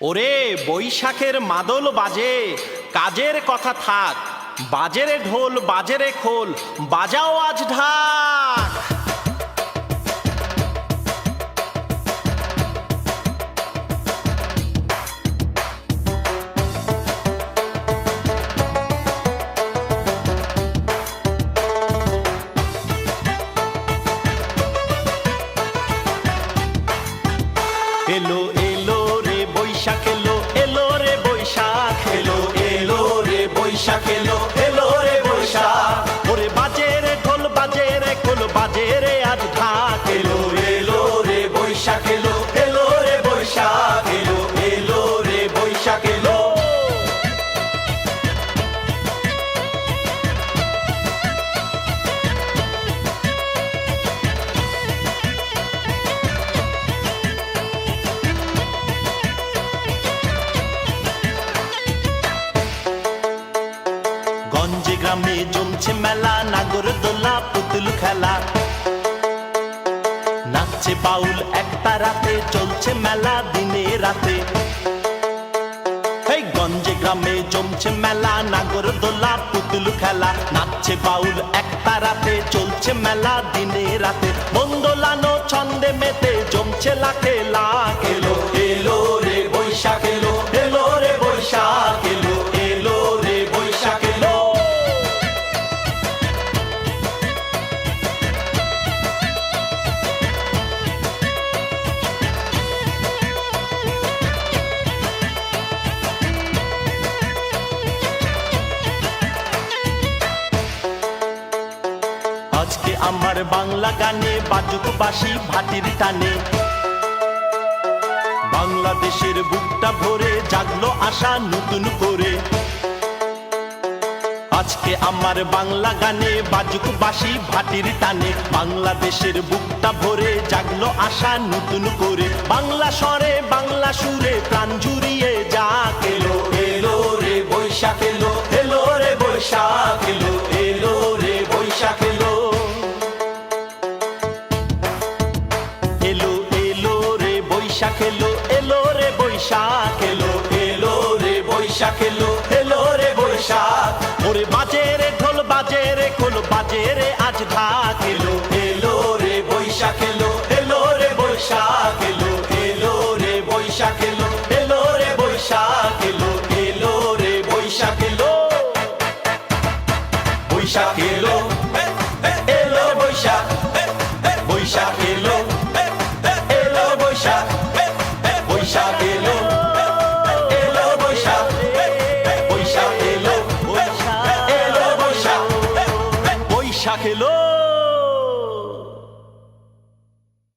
ওরে বৈশাখের মাদল বাজে, কাজের কথা থাক, বাজেরে ঢোল বাজেরে খোল, বাজাও আজ ঢাক। এলো এলো রে বৈশাখ এলো, এলো রে বৈশাখ এলো, এলো রে বৈশাখ এলো, এলো রে বৈশাখ। ওরে বাজে রে ঢোল বাজে রে খোল, বাজে রে আজ ঢাক। এলো এলো রে বৈশাখ এলো, এলো রে বৈশাখ এলো, এলো রে বৈশাখ এলো। গঞ্জে গ্রামে জমছে মেলা, নাগরদোলা পুতুল খেলা, নাচছে বাউল একটা রাতে, চলছে মেলা দিনে রাতে। এই গঞ্জে গ্রামে জমছে মেলা, নাগরদোলা পুতুল খেলা, নাচছে বাউল একটা রাতে, চলছে মেলা দিনে রাতে। মন দোলানো ছন্দে মেতে জমছে লাখে লাখ। এলো এলো রে বৈশাখ এলো, এলো রে বৈশাখ এলো, এলো রে বৈশাখ এলো। আজকে আমার বাংলা গানে বাজুক বাঁশি ভাটির টানে, বাংলাদেশের বুকটা ভরে জাগলো আশা নতুন করে। আজকে আমার বাংলা গানে বাজুক বাঁশি ভাটির টানে, বাংলাদেশের বুকটা ভরে জাগলো আশা নতুন করে। বাংলা স্বরে বাংলা সুরে প্রাণ জুড়িয়ে যাক। এলো এলো রে বৈশাখ এলো, এলো রে বৈশাখ এলো, এলো রে বৈশাখ এলো। এলো এলো রে বৈশাখ এলো, এলো রে বৈশাখ এলো, এলো রে বৈশাখ এলো, এলো রে বৈশাখ। ওরে বাজে রে ঢোল বাজে রে খোল, বাজে রে আজ ঢাক।